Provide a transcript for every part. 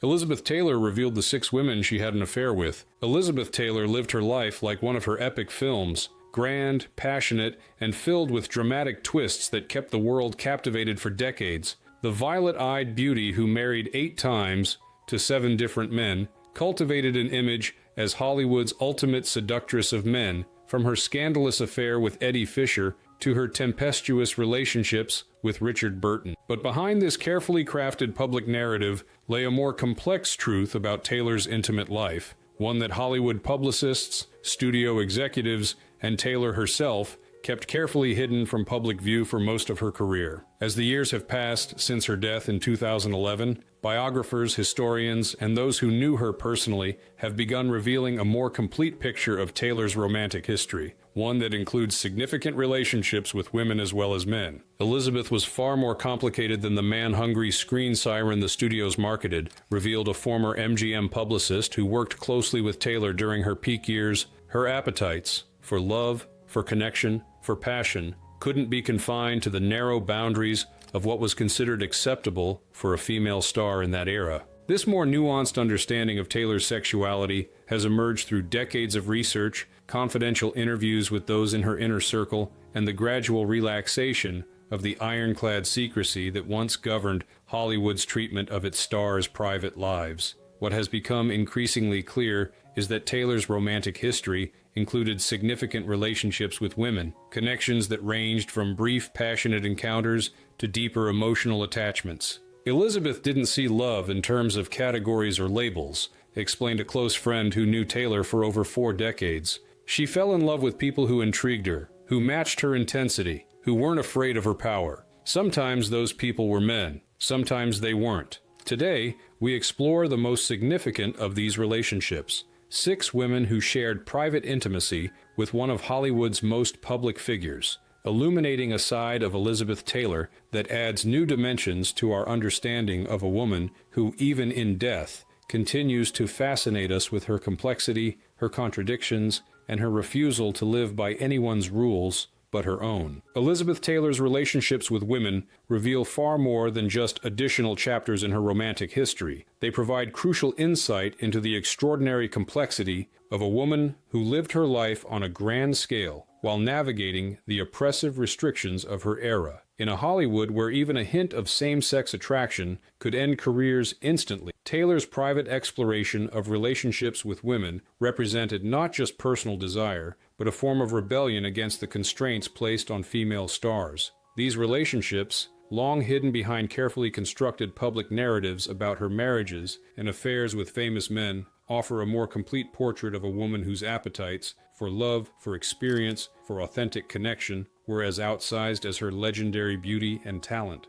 Elizabeth Taylor revealed the 6 women she had an affair with. Elizabeth Taylor lived her life like one of her epic films, grand, passionate, and filled with dramatic twists that kept the world captivated for decades. The violet-eyed beauty who married 8 times to 7 different men cultivated an image as Hollywood's ultimate seductress of men, from her scandalous affair with Eddie Fisher to her tempestuous relationships with Richard Burton. But behind this carefully crafted public narrative lay a more complex truth about Taylor's intimate life, one that Hollywood publicists, studio executives, and Taylor herself kept carefully hidden from public view for most of her career. As the years have passed since her death in 2011, biographers, historians, and those who knew her personally have begun revealing a more complete picture of Taylor's romantic history, one that includes significant relationships with women as well as men. Elizabeth was far more complicated than the man-hungry screen siren the studios marketed, revealed a former MGM publicist who worked closely with Taylor during her peak years. Her appetites for love, for connection, for passion, couldn't be confined to the narrow boundaries of what was considered acceptable for a female star in that era. This more nuanced understanding of Taylor's sexuality has emerged through decades of research, confidential interviews with those in her inner circle, and the gradual relaxation of the ironclad secrecy that once governed Hollywood's treatment of its stars' private lives. What has become increasingly clear is that Taylor's romantic history included significant relationships with women, connections that ranged from brief, passionate encounters to deeper emotional attachments. Elizabeth didn't see love in terms of categories or labels, explained a close friend who knew Taylor for over 4 decades. She fell in love with people who intrigued her, who matched her intensity, who weren't afraid of her power. Sometimes those people were men, sometimes they weren't. Today, we explore the most significant of these relationships. 6 women who shared private intimacy with one of Hollywood's most public figures, illuminating a side of Elizabeth Taylor that adds new dimensions to our understanding of a woman who, even in death, continues to fascinate us with her complexity, her contradictions, and her refusal to live by anyone's rules but her own. Elizabeth Taylor's relationships with women reveal far more than just additional chapters in her romantic history. They provide crucial insight into the extraordinary complexity of a woman who lived her life on a grand scale while navigating the oppressive restrictions of her era. In a Hollywood where even a hint of same-sex attraction could end careers instantly, Taylor's private exploration of relationships with women represented not just personal desire, but a form of rebellion against the constraints placed on female stars. These relationships, long hidden behind carefully constructed public narratives about her marriages and affairs with famous men, offer a more complete portrait of a woman whose appetites for love, for experience, for authentic connection were as outsized as her legendary beauty and talent.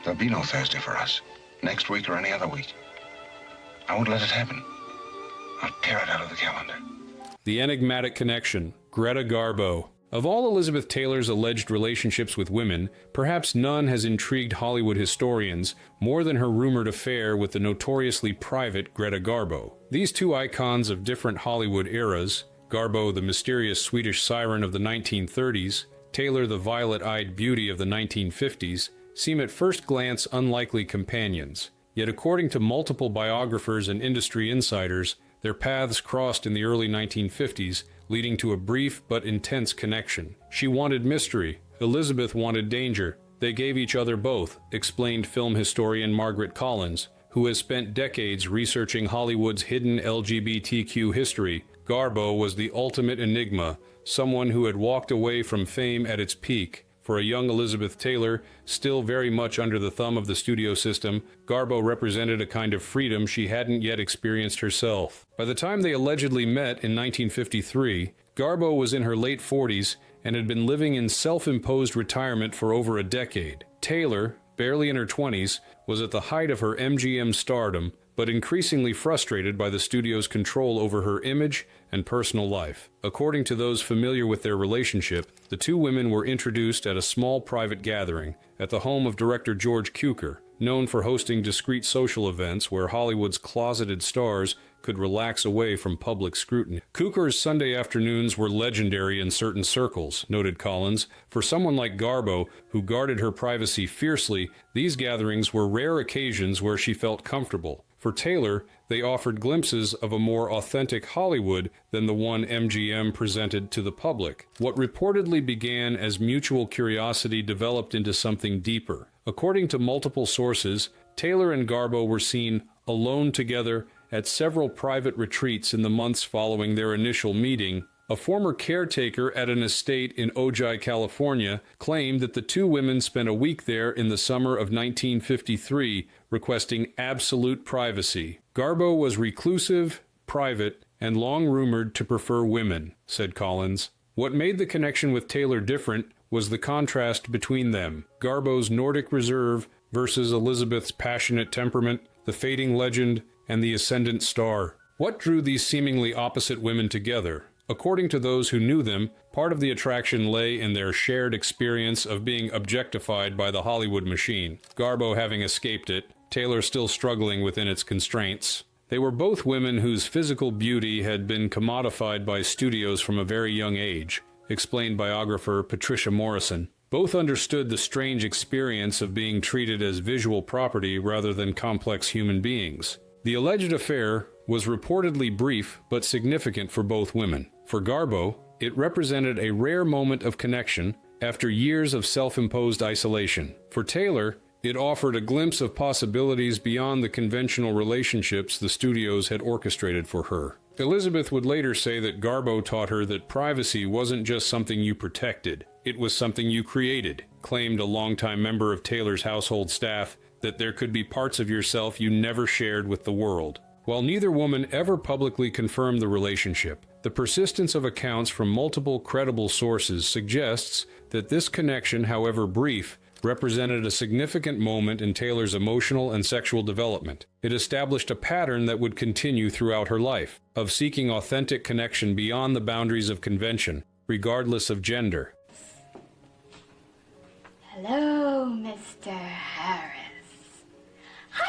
There'll be no Thursday for us, next week or any other week. I won't let it happen. I'll tear it out of the calendar. The enigmatic connection, Greta Garbo. Of all Elizabeth Taylor's alleged relationships with women, perhaps none has intrigued Hollywood historians more than her rumored affair with the notoriously private Greta Garbo. These 2 icons of different Hollywood eras, Garbo the mysterious Swedish siren of the 1930s, Taylor the violet-eyed beauty of the 1950s, seem at first glance unlikely companions. Yet according to multiple biographers and industry insiders, their paths crossed in the early 1950s, leading to a brief but intense connection. She wanted mystery. Elizabeth wanted danger. They gave each other both, explained film historian Margaret Collins, who has spent decades researching Hollywood's hidden LGBTQ history. Garbo was the ultimate enigma, someone who had walked away from fame at its peak. For a young Elizabeth Taylor, still very much under the thumb of the studio system, Garbo represented a kind of freedom she hadn't yet experienced herself. By the time they allegedly met in 1953, Garbo was in her late 40s and had been living in self-imposed retirement for over a decade. Taylor, barely in her 20s, was at the height of her MGM stardom, but increasingly frustrated by the studio's control over her image and personal life. According to those familiar with their relationship, the 2 women were introduced at a small private gathering at the home of director George Cukor, known for hosting discreet social events where Hollywood's closeted stars could relax away from public scrutiny. Cukor's Sunday afternoons were legendary in certain circles, noted Collins. For someone like Garbo, who guarded her privacy fiercely, these gatherings were rare occasions where she felt comfortable. For Taylor, they offered glimpses of a more authentic Hollywood than the one MGM presented to the public. What reportedly began as mutual curiosity developed into something deeper. According to multiple sources, Taylor and Garbo were seen alone together at several private retreats in the months following their initial meeting. A former caretaker at an estate in Ojai, California, claimed that the two women spent a week there in the summer of 1953, requesting absolute privacy. Garbo was reclusive, private, and long rumored to prefer women, said Collins. What made the connection with Taylor different was the contrast between them. Garbo's Nordic reserve versus Elizabeth's passionate temperament, the fading legend, and the ascendant star. What drew these seemingly opposite women together? According to those who knew them, part of the attraction lay in their shared experience of being objectified by the Hollywood machine, Garbo having escaped it, Taylor still struggling within its constraints. They were both women whose physical beauty had been commodified by studios from a very young age, explained biographer Patricia Morrison. Both understood the strange experience of being treated as visual property rather than complex human beings. The alleged affair was reportedly brief but significant for both women. For Garbo, it represented a rare moment of connection after years of self-imposed isolation. For Taylor, it offered a glimpse of possibilities beyond the conventional relationships the studios had orchestrated for her. Elizabeth would later say that Garbo taught her that privacy wasn't just something you protected, it was something you created, claimed a longtime member of Taylor's household staff, that there could be parts of yourself you never shared with the world. While neither woman ever publicly confirmed the relationship, the persistence of accounts from multiple credible sources suggests that this connection, however brief, represented a significant moment in Taylor's emotional and sexual development. It established a pattern that would continue throughout her life, of seeking authentic connection beyond the boundaries of convention, regardless of gender. Hello, Mr. Harris.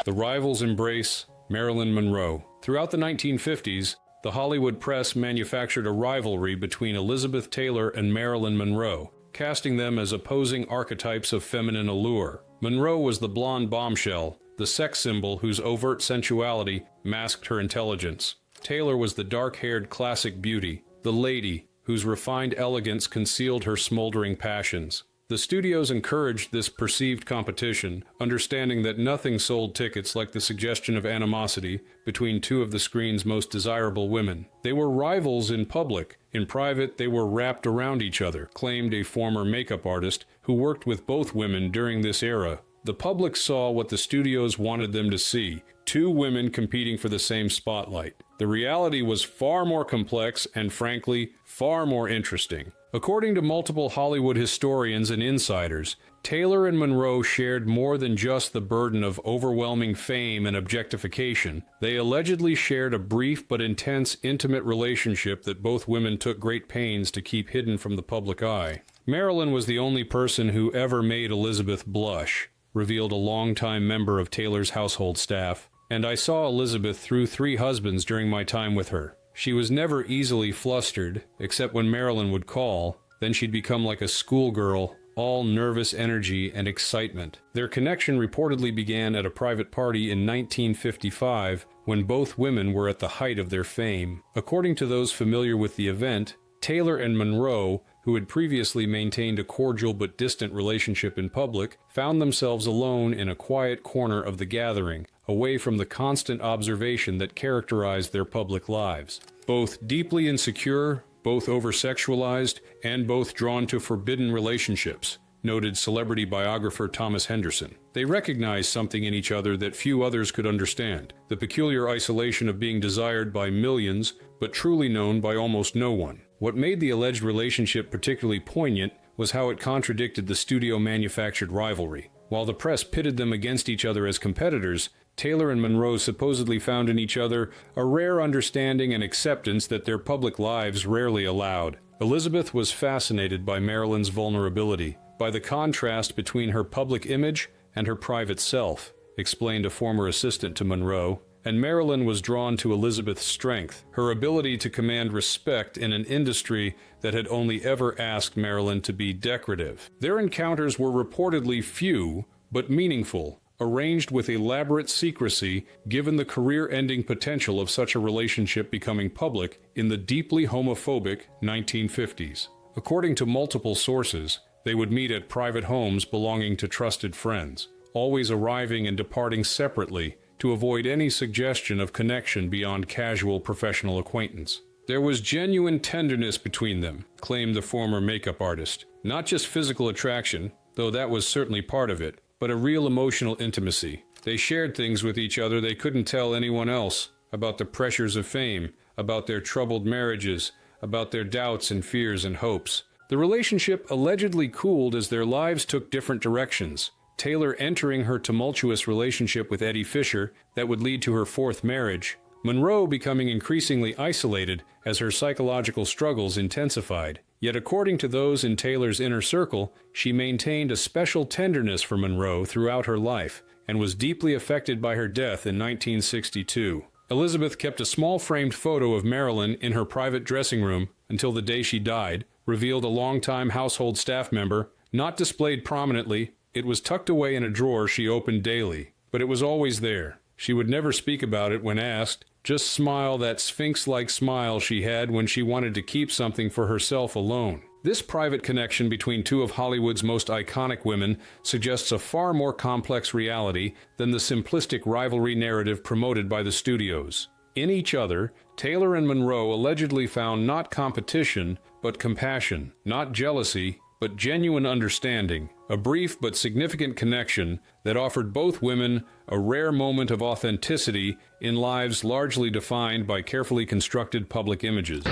The rivals embrace Marilyn Monroe. Throughout the 1950s, the Hollywood press manufactured a rivalry between Elizabeth Taylor and Marilyn Monroe, casting them as opposing archetypes of feminine allure. Monroe was the blonde bombshell, the sex symbol whose overt sensuality masked her intelligence. Taylor was the dark-haired classic beauty, the lady whose refined elegance concealed her smoldering passions. The studios encouraged this perceived competition, understanding that nothing sold tickets like the suggestion of animosity between two of the screen's most desirable women. They were rivals in public. In private, they were wrapped around each other, claimed a former makeup artist who worked with both women during this era. The public saw what the studios wanted them to see, two women competing for the same spotlight. The reality was far more complex and, frankly, far more interesting. According to multiple Hollywood historians and insiders, Taylor and Monroe shared more than just the burden of overwhelming fame and objectification. They allegedly shared a brief but intense, intimate relationship that both women took great pains to keep hidden from the public eye. Marilyn was the only person who ever made Elizabeth blush, revealed a longtime member of Taylor's household staff. And I saw Elizabeth through 3 husbands during my time with her. She was never easily flustered, except when Marilyn would call. Then she'd become like a schoolgirl, all nervous energy and excitement. Their connection reportedly began at a private party in 1955, when both women were at the height of their fame. According to those familiar with the event, Taylor and Monroe, who had previously maintained a cordial but distant relationship in public, found themselves alone in a quiet corner of the gathering, away from the constant observation that characterized their public lives. Both deeply insecure, both over-sexualized, and both drawn to forbidden relationships, noted celebrity biographer Thomas Henderson. They recognized something in each other that few others could understand, the peculiar isolation of being desired by millions, but truly known by almost no one. What made the alleged relationship particularly poignant was how it contradicted the studio-manufactured rivalry. While the press pitted them against each other as competitors, Taylor and Monroe supposedly found in each other a rare understanding and acceptance that their public lives rarely allowed. Elizabeth was fascinated by Marilyn's vulnerability, by the contrast between her public image and her private self. explained a former assistant to Monroe, and Marilyn was drawn to Elizabeth's strength, her ability to command respect in an industry that had only ever asked Marilyn to be decorative. Their encounters were reportedly few, but meaningful, arranged with elaborate secrecy given the career-ending potential of such a relationship becoming public in the deeply homophobic 1950s. According to multiple sources, they would meet at private homes belonging to trusted friends, always arriving and departing separately to avoid any suggestion of connection beyond casual professional acquaintance. There was genuine tenderness between them, claimed the former makeup artist. Not just physical attraction, though that was certainly part of it, but a real emotional intimacy. They shared things with each other they couldn't tell anyone else, about the pressures of fame, about their troubled marriages, about their doubts and fears and hopes. The relationship allegedly cooled as their lives took different directions. Taylor entering her tumultuous relationship with Eddie Fisher that would lead to her fourth marriage, Monroe becoming increasingly isolated as her psychological struggles intensified. Yet according to those in Taylor's inner circle, she maintained a special tenderness for Monroe throughout her life and was deeply affected by her death in 1962. Elizabeth kept a small framed photo of Marilyn in her private dressing room until the day she died, revealed a longtime household staff member, not displayed prominently. It was tucked away in a drawer she opened daily, but it was always there. She would never speak about it when asked, just smile that sphinx-like smile she had when she wanted to keep something for herself alone. This private connection between two of Hollywood's most iconic women suggests a far more complex reality than the simplistic rivalry narrative promoted by the studios. In each other, Taylor and Monroe allegedly found not competition, but compassion, not jealousy, but genuine understanding, a brief but significant connection that offered both women a rare moment of authenticity in lives largely defined by carefully constructed public images.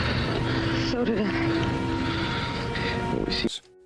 So did I.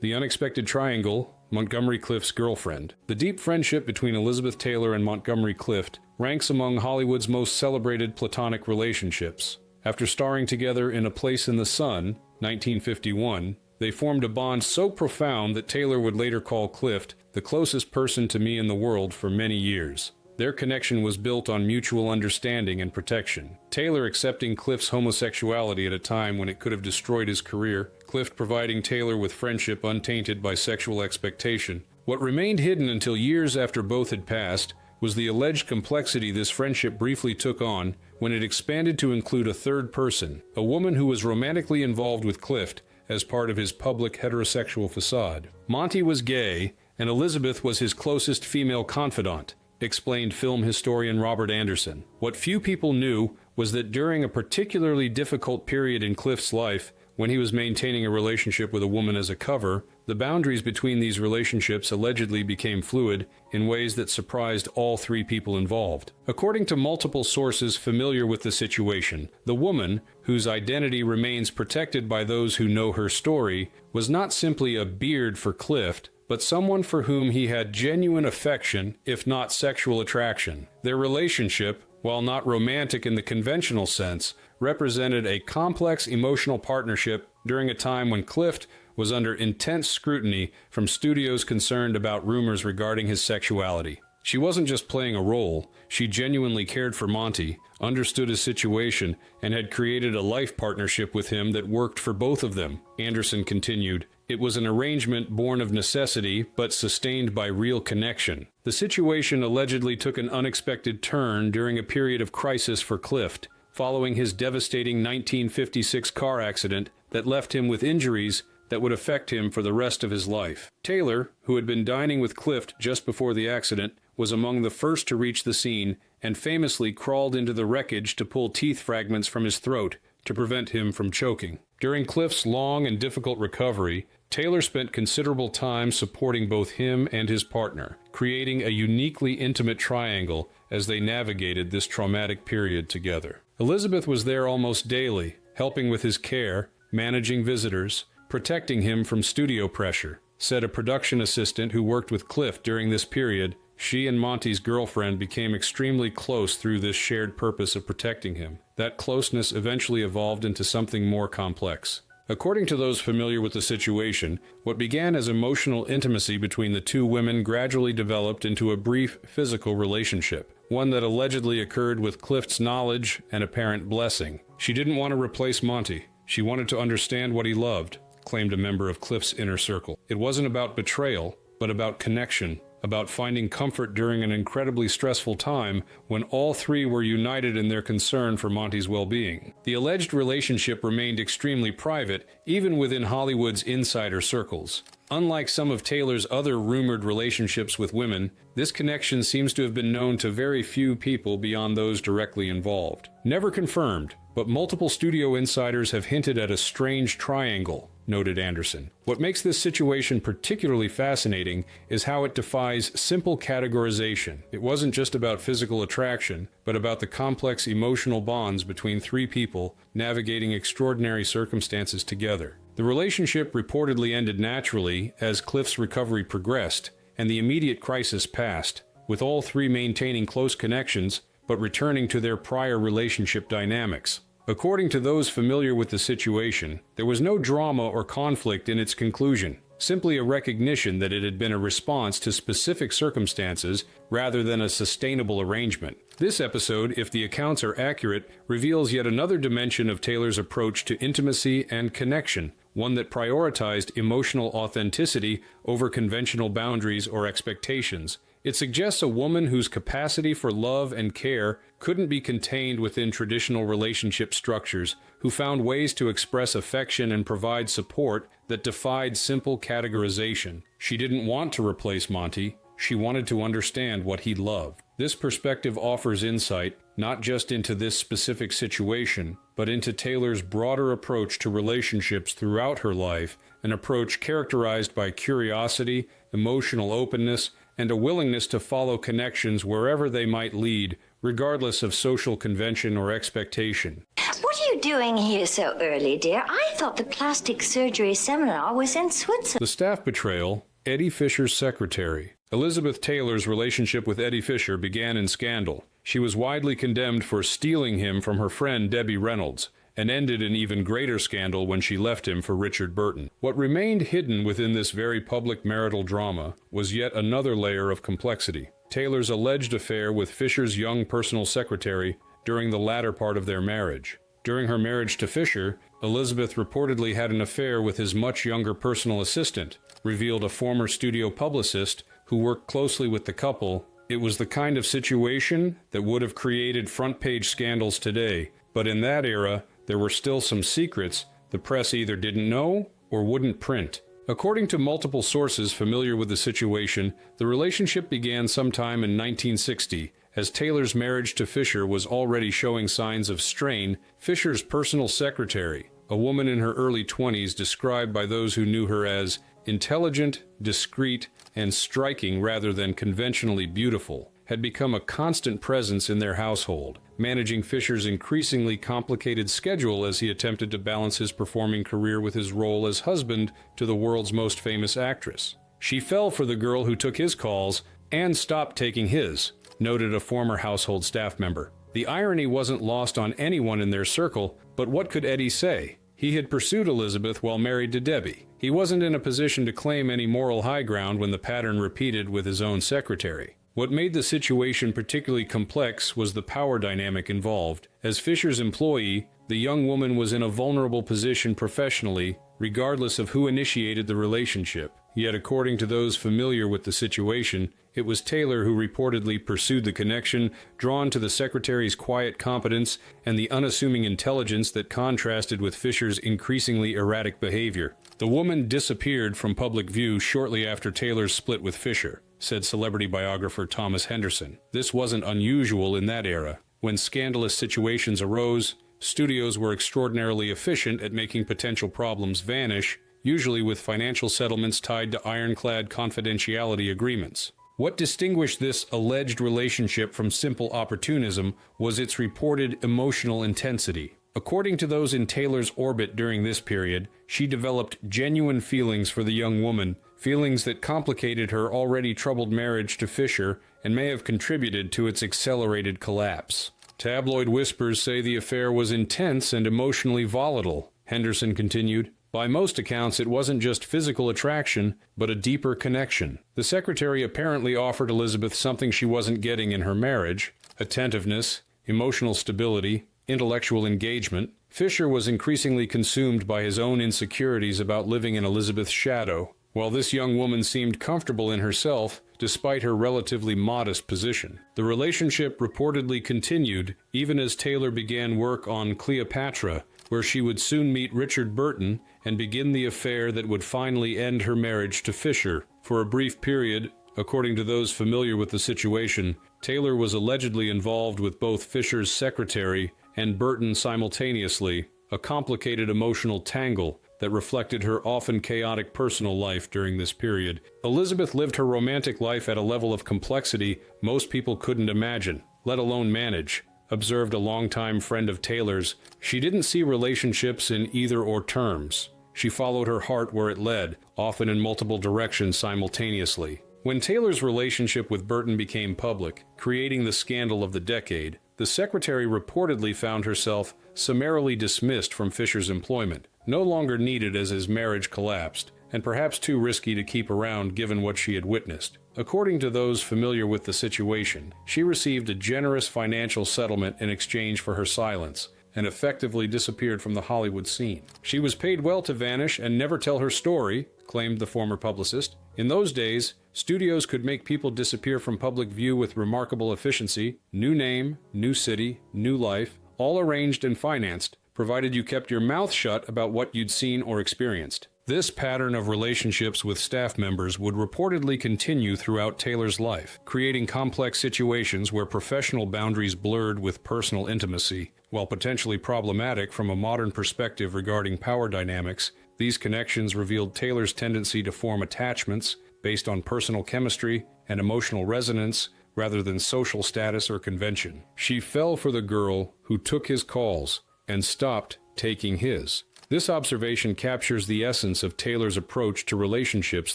The Unexpected Triangle, Montgomery Clift's girlfriend. The deep friendship between Elizabeth Taylor and Montgomery Clift ranks among Hollywood's most celebrated platonic relationships. After starring together in A Place in the Sun, 1951, they formed a bond so profound that Taylor would later call Clift the closest person to me in the world for many years. Their connection was built on mutual understanding and protection. Taylor accepting Clift's homosexuality at a time when it could have destroyed his career, Clift providing Taylor with friendship untainted by sexual expectation. What remained hidden until years after both had passed was the alleged complexity this friendship briefly took on when it expanded to include a third person, a woman who was romantically involved with Clift as part of his public heterosexual facade. Monty was gay, and Elizabeth was his closest female confidant, explained film historian Robert Anderson. What few people knew was that during a particularly difficult period in Clift's life, when he was maintaining a relationship with a woman as a cover, the boundaries between these relationships allegedly became fluid in ways that surprised all three people involved. According to multiple sources familiar with the situation, the woman, whose identity remains protected by those who know her story, was not simply a beard for Clift, but someone for whom he had genuine affection, if not sexual attraction. Their relationship, while not romantic in the conventional sense, represented a complex emotional partnership during a time when Clift was under intense scrutiny from studios concerned about rumors regarding his sexuality. She wasn't just playing a role, she genuinely cared for Monty, understood his situation, and had created a life partnership with him that worked for both of them. Anderson continued, "It was an arrangement born of necessity, but sustained by real connection." The situation allegedly took an unexpected turn during a period of crisis for Clift, following his devastating 1956 car accident that left him with injuries that would affect him for the rest of his life. Taylor, who had been dining with Clift just before the accident, was among the first to reach the scene and famously crawled into the wreckage to pull teeth fragments from his throat to prevent him from choking. During Clift's long and difficult recovery, Taylor spent considerable time supporting both him and his partner, creating a uniquely intimate triangle as they navigated this traumatic period together. Elizabeth was there almost daily, helping with his care, managing visitors, protecting him from studio pressure. Said a production assistant who worked with Clift during this period, she and Monty's girlfriend became extremely close through this shared purpose of protecting him. That closeness eventually evolved into something more complex. According to those familiar with the situation, what began as emotional intimacy between the two women gradually developed into a brief physical relationship, one that allegedly occurred with Clift's knowledge and apparent blessing. She didn't want to replace Monty. She wanted to understand what he loved, claimed a member of Clift's inner circle. It wasn't about betrayal, but about connection, about finding comfort during an incredibly stressful time when all three were united in their concern for Monty's well-being. The alleged relationship remained extremely private, even within Hollywood's insider circles. Unlike some of Taylor's other rumored relationships with women, this connection seems to have been known to very few people beyond those directly involved. Never confirmed, but multiple studio insiders have hinted at a strange triangle, noted Anderson. What makes this situation particularly fascinating is how it defies simple categorization. It wasn't just about physical attraction, but about the complex emotional bonds between three people navigating extraordinary circumstances together. The relationship reportedly ended naturally as Clift's recovery progressed and the immediate crisis passed, with all three maintaining close connections but returning to their prior relationship dynamics. According to those familiar with the situation, there was no drama or conflict in its conclusion, simply a recognition that it had been a response to specific circumstances rather than a sustainable arrangement. This episode, if the accounts are accurate, reveals yet another dimension of Taylor's approach to intimacy and connection, one that prioritized emotional authenticity over conventional boundaries or expectations. It suggests a woman whose capacity for love and care couldn't be contained within traditional relationship structures, who found ways to express affection and provide support that defied simple categorization. She didn't want to replace Monty. She wanted to understand what he loved. This perspective offers insight not just into this specific situation, but into Taylor's broader approach to relationships throughout her life, an approach characterized by curiosity, emotional openness, and a willingness to follow connections wherever they might lead, regardless of social convention or expectation. What are you doing here so early, dear? I thought the plastic surgery seminar was in Switzerland. The staff betrayal, Eddie Fisher's secretary. Elizabeth Taylor's relationship with Eddie Fisher began in scandal. She was widely condemned for stealing him from her friend Debbie Reynolds, and ended in even greater scandal when she left him for Richard Burton. What remained hidden within this very public marital drama was yet another layer of complexity. Taylor's alleged affair with Fisher's young personal secretary during the latter part of their marriage. During her marriage to Fisher, Elizabeth reportedly had an affair with his much younger personal assistant, revealed a former studio publicist who worked closely with the couple. It was the kind of situation that would have created front-page scandals today, but in that era, there were still some secrets the press either didn't know or wouldn't print. According to multiple sources familiar with the situation, the relationship began sometime in 1960, as Taylor's marriage to Fisher was already showing signs of strain. Fisher's personal secretary, a woman in her early 20s described by those who knew her as intelligent, discreet, and striking rather than conventionally beautiful, had become a constant presence in their household, managing Fisher's increasingly complicated schedule as he attempted to balance his performing career with his role as husband to the world's most famous actress. She fell for the girl who took his calls and stopped taking his, noted a former household staff member. The irony wasn't lost on anyone in their circle, but what could Eddie say? He had pursued Elizabeth while married to Debbie. He wasn't in a position to claim any moral high ground when the pattern repeated with his own secretary. What made the situation particularly complex was the power dynamic involved. As Fisher's employee, the young woman was in a vulnerable position professionally, regardless of who initiated the relationship. Yet, according to those familiar with the situation, it was Taylor who reportedly pursued the connection, drawn to the secretary's quiet competence and the unassuming intelligence that contrasted with Fisher's increasingly erratic behavior. The woman disappeared from public view shortly after Taylor's split with Fisher, said celebrity biographer Thomas Henderson. This wasn't unusual in that era. When scandalous situations arose, studios were extraordinarily efficient at making potential problems vanish, usually with financial settlements tied to ironclad confidentiality agreements. What distinguished this alleged relationship from simple opportunism was its reported emotional intensity. According to those in Taylor's orbit during this period, she developed genuine feelings for the young woman, feelings that complicated her already troubled marriage to Fisher and may have contributed to its accelerated collapse. Tabloid whispers say the affair was intense and emotionally volatile, Henderson continued. By most accounts, it wasn't just physical attraction, but a deeper connection. The secretary apparently offered Elizabeth something she wasn't getting in her marriage: attentiveness, emotional stability, intellectual engagement. Fisher was increasingly consumed by his own insecurities about living in Elizabeth's shadow, while this young woman seemed comfortable in herself despite her relatively modest position. The relationship reportedly continued even as Taylor began work on Cleopatra, where she would soon meet Richard Burton and begin the affair that would finally end her marriage to Fisher. For a brief period, according to those familiar with the situation, Taylor was allegedly involved with both Fisher's secretary and Burton simultaneously, a complicated emotional tangle that reflected her often chaotic personal life during this period. Elizabeth lived her romantic life at a level of complexity most people couldn't imagine, let alone manage, observed a longtime friend of Taylor's. She didn't see relationships in either-or terms. She followed her heart where it led, often in multiple directions simultaneously. When Taylor's relationship with Burton became public, creating the scandal of the decade, the secretary reportedly found herself summarily dismissed from Fisher's employment, no longer needed as his marriage collapsed, and perhaps too risky to keep around given what she had witnessed. According to those familiar with the situation, she received a generous financial settlement in exchange for her silence, and effectively disappeared from the Hollywood scene. She was paid well to vanish and never tell her story, claimed the former publicist. In those days, studios could make people disappear from public view with remarkable efficiency: new name, new city, new life, all arranged and financed, provided you kept your mouth shut about what you'd seen or experienced. This pattern of relationships with staff members would reportedly continue throughout Taylor's life, creating complex situations where professional boundaries blurred with personal intimacy. While potentially problematic from a modern perspective regarding power dynamics, these connections revealed Taylor's tendency to form attachments based on personal chemistry and emotional resonance rather than social status or convention. She fell for the girl who took his calls and stopped taking his. This observation captures the essence of Taylor's approach to relationships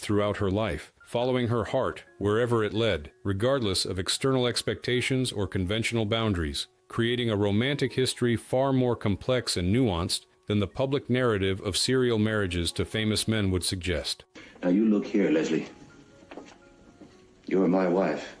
throughout her life, following her heart wherever it led, regardless of external expectations or conventional boundaries, creating a romantic history far more complex and nuanced than the public narrative of serial marriages to famous men would suggest. Now you look here, Leslie. You are my wife.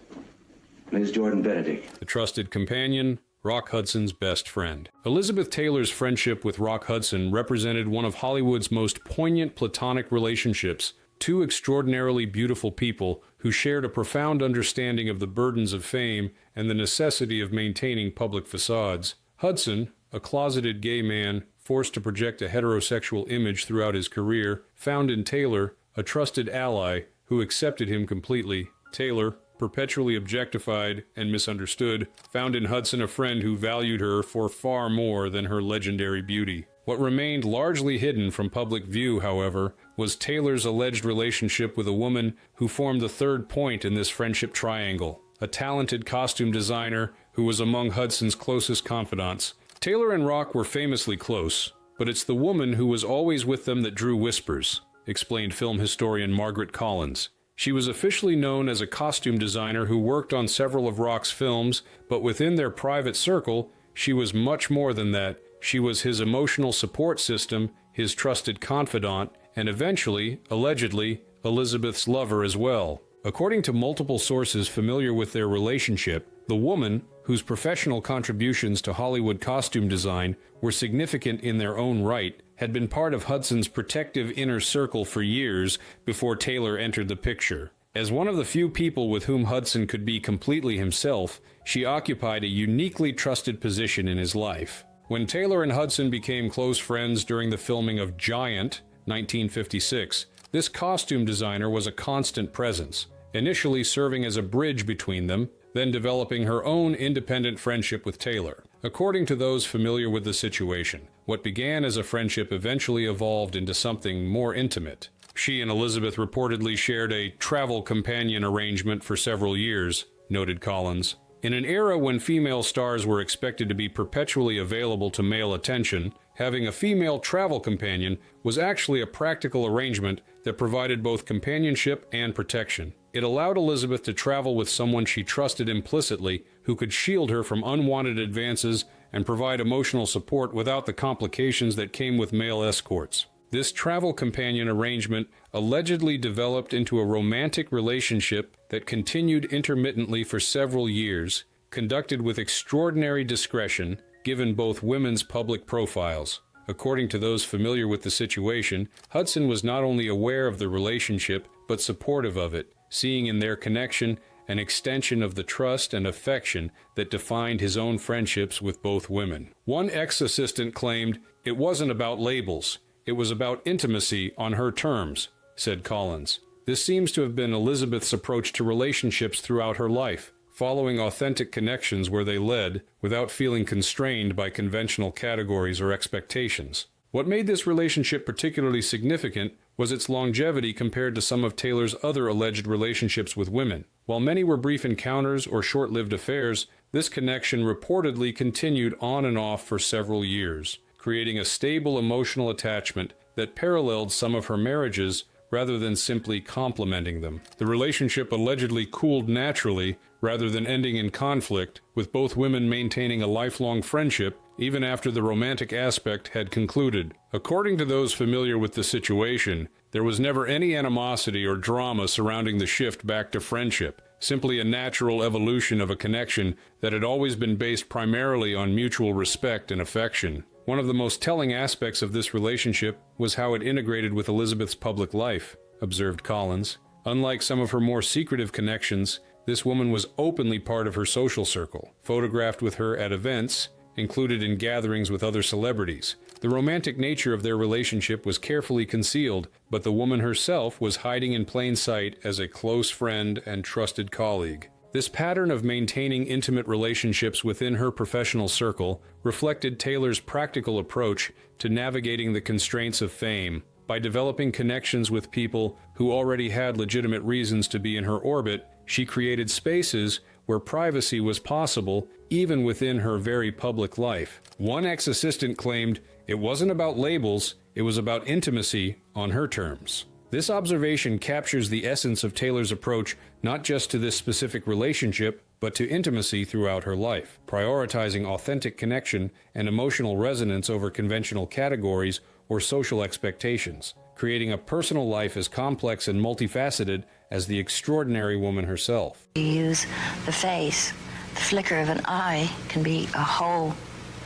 Ms. Jordan Benedict. The trusted companion, Rock Hudson's best friend. Elizabeth Taylor's friendship with Rock Hudson represented one of Hollywood's most poignant platonic relationships, two extraordinarily beautiful people who shared a profound understanding of the burdens of fame and the necessity of maintaining public facades. Hudson, a closeted gay man forced to project a heterosexual image throughout his career, found in Taylor a trusted ally who accepted him completely. Taylor, perpetually objectified and misunderstood, found in Hudson a friend who valued her for far more than her legendary beauty. What remained largely hidden from public view, however, was Taylor's alleged relationship with a woman who formed the third point in this friendship triangle, a talented costume designer who was among Hudson's closest confidants. Taylor and Rock were famously close, but it's the woman who was always with them that drew whispers, explained film historian Margaret Collins. She was officially known as a costume designer who worked on several of Rock's films, but within their private circle, she was much more than that. She was his emotional support system, his trusted confidant, and eventually, allegedly, Elizabeth's lover as well. According to multiple sources familiar with their relationship, the woman, whose professional contributions to Hollywood costume design were significant in their own right, had been part of Hudson's protective inner circle for years before Taylor entered the picture. As one of the few people with whom Hudson could be completely himself, she occupied a uniquely trusted position in his life. When Taylor and Hudson became close friends during the filming of Giant, 1956, this costume designer was a constant presence, initially serving as a bridge between them, then developing her own independent friendship with Taylor. According to those familiar with the situation, what began as a friendship eventually evolved into something more intimate. She and Elizabeth reportedly shared a travel companion arrangement for several years, noted Collins. In an era when female stars were expected to be perpetually available to male attention, having a female travel companion was actually a practical arrangement that provided both companionship and protection. It allowed Elizabeth to travel with someone she trusted implicitly, who could shield her from unwanted advances and provide emotional support without the complications that came with male escorts. This travel companion arrangement allegedly developed into a romantic relationship that continued intermittently for several years, conducted with extraordinary discretion, given both women's public profiles. According to those familiar with the situation, Hudson was not only aware of the relationship, but supportive of it, seeing in their connection an extension of the trust and affection that defined his own friendships with both women. One ex-assistant claimed, "It wasn't about labels. It was about intimacy on her terms," said Collins. This seems to have been Elizabeth's approach to relationships throughout her life, following authentic connections where they led, without feeling constrained by conventional categories or expectations. What made this relationship particularly significant was its longevity compared to some of Taylor's other alleged relationships with women. While many were brief encounters or short-lived affairs, this connection reportedly continued on and off for several years, creating a stable emotional attachment that paralleled some of her marriages rather than simply complementing them. The relationship allegedly cooled naturally rather than ending in conflict, with both women maintaining a lifelong friendship even after the romantic aspect had concluded. According to those familiar with the situation, there was never any animosity or drama surrounding the shift back to friendship, simply a natural evolution of a connection that had always been based primarily on mutual respect and affection. One of the most telling aspects of this relationship was how it integrated with Elizabeth's public life, observed Collins. Unlike some of her more secretive connections, this woman was openly part of her social circle, photographed with her at events, included in gatherings with other celebrities. The romantic nature of their relationship was carefully concealed, but the woman herself was hiding in plain sight as a close friend and trusted colleague. This pattern of maintaining intimate relationships within her professional circle reflected Taylor's practical approach to navigating the constraints of fame. By developing connections with people who already had legitimate reasons to be in her orbit, she created spaces where privacy was possible even within her very public life. One ex-assistant claimed, "It wasn't about labels, it was about intimacy on her terms." This observation captures the essence of Taylor's approach not just to this specific relationship, but to intimacy throughout her life, prioritizing authentic connection and emotional resonance over conventional categories or social expectations, creating a personal life as complex and multifaceted as the extraordinary woman herself. You use the face. The flicker of an eye can be a whole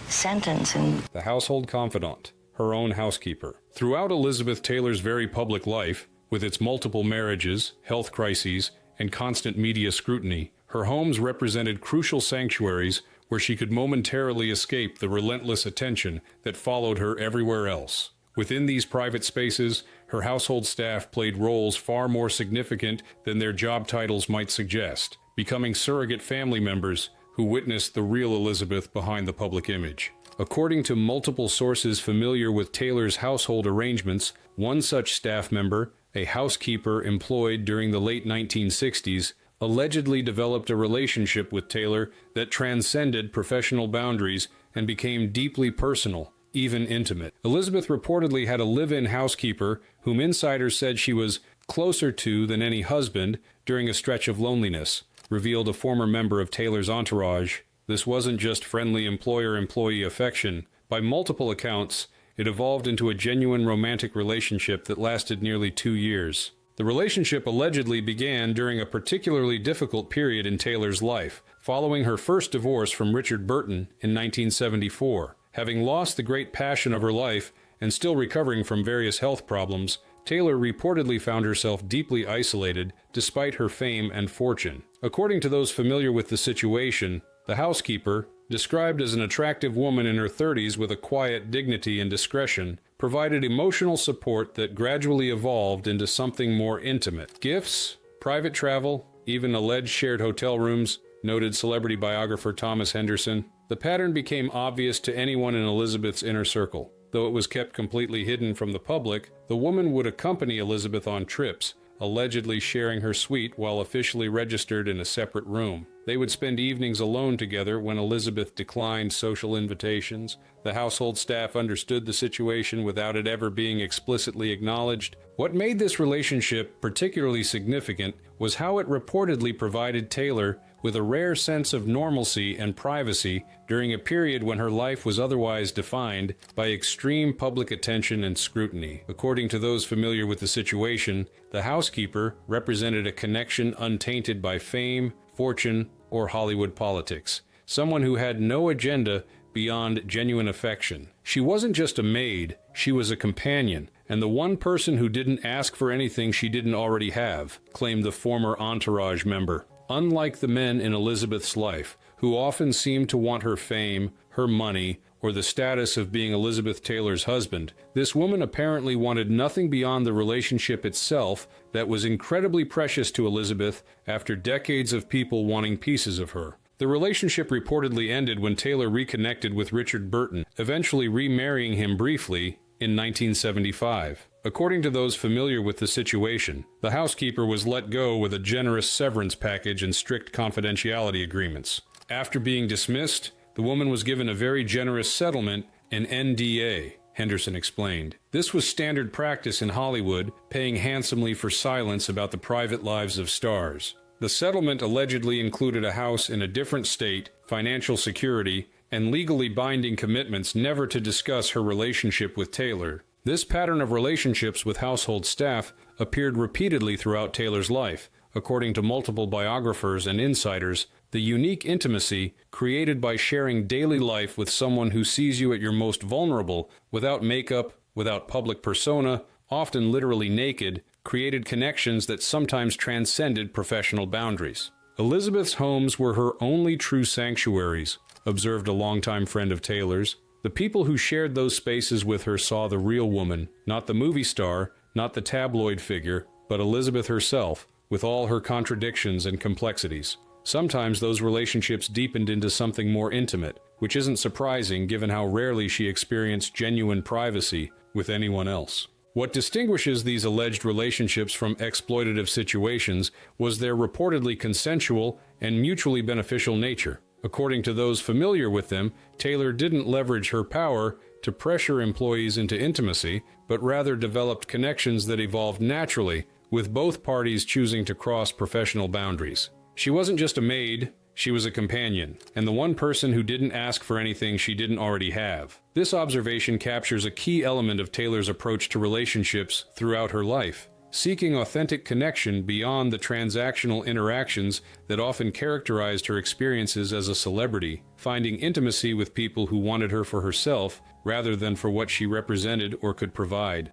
sentence. And the household confidant, her own housekeeper. Throughout Elizabeth Taylor's very public life, with its multiple marriages, health crises, and constant media scrutiny, her homes represented crucial sanctuaries where she could momentarily escape the relentless attention that followed her everywhere else. Within these private spaces, her household staff played roles far more significant than their job titles might suggest, becoming surrogate family members who witnessed the real Elizabeth behind the public image. According to multiple sources familiar with Taylor's household arrangements, one such staff member, a housekeeper employed during the late 1960s, allegedly developed a relationship with Taylor that transcended professional boundaries and became deeply personal, even intimate. Elizabeth reportedly had a live-in housekeeper whom insiders said she was closer to than any husband during a stretch of loneliness, revealed a former member of Taylor's entourage. This wasn't just friendly employer-employee affection. By multiple accounts, it evolved into a genuine romantic relationship that lasted nearly 2 years. The relationship allegedly began during a particularly difficult period in Taylor's life, following her first divorce from Richard Burton in 1974. Having lost the great passion of her life and still recovering from various health problems, Taylor reportedly found herself deeply isolated despite her fame and fortune. According to those familiar with the situation, the housekeeper, described as an attractive woman in her 30s with a quiet dignity and discretion, provided emotional support that gradually evolved into something more intimate. Gifts, private travel, even alleged shared hotel rooms, noted celebrity biographer Thomas Henderson. The pattern became obvious to anyone in Elizabeth's inner circle. Though it was kept completely hidden from the public, the woman would accompany Elizabeth on trips, allegedly sharing her suite while officially registered in a separate room. They would spend evenings alone together when Elizabeth declined social invitations. The household staff understood the situation without it ever being explicitly acknowledged. What made this relationship particularly significant was how it reportedly provided Taylor with a rare sense of normalcy and privacy during a period when her life was otherwise defined by extreme public attention and scrutiny. According to those familiar with the situation, the housekeeper represented a connection untainted by fame, fortune, or Hollywood politics. Someone who had no agenda beyond genuine affection. She wasn't just a maid, she was a companion, and the one person who didn't ask for anything she didn't already have, claimed the former entourage member. Unlike the men in Elizabeth's life, who often seemed to want her fame, her money, or the status of being Elizabeth Taylor's husband, this woman apparently wanted nothing beyond the relationship itself that was incredibly precious to Elizabeth after decades of people wanting pieces of her. The relationship reportedly ended when Taylor reconnected with Richard Burton, eventually remarrying him briefly in 1975. According to those familiar with the situation, the housekeeper was let go with a generous severance package and strict confidentiality agreements. After being dismissed, the woman was given a very generous settlement, an NDA, Henderson explained. This was standard practice in Hollywood, paying handsomely for silence about the private lives of stars. The settlement allegedly included a house in a different state, financial security, and legally binding commitments never to discuss her relationship with Taylor. This pattern of relationships with household staff appeared repeatedly throughout Taylor's life. According to multiple biographers and insiders, the unique intimacy created by sharing daily life with someone who sees you at your most vulnerable, without makeup, without public persona, often literally naked, created connections that sometimes transcended professional boundaries. Elizabeth's homes were her only true sanctuaries, observed a longtime friend of Taylor's. The people who shared those spaces with her saw the real woman, not the movie star, not the tabloid figure, but Elizabeth herself, with all her contradictions and complexities. Sometimes those relationships deepened into something more intimate, which isn't surprising given how rarely she experienced genuine privacy with anyone else. What distinguishes these alleged relationships from exploitative situations was their reportedly consensual and mutually beneficial nature. According to those familiar with them, Taylor didn't leverage her power to pressure employees into intimacy, but rather developed connections that evolved naturally, with both parties choosing to cross professional boundaries. She wasn't just a maid, she was a companion, and the one person who didn't ask for anything she didn't already have. This observation captures a key element of Taylor's approach to relationships throughout her life, seeking authentic connection beyond the transactional interactions that often characterized her experiences as a celebrity, finding intimacy with people who wanted her for herself rather than for what she represented or could provide.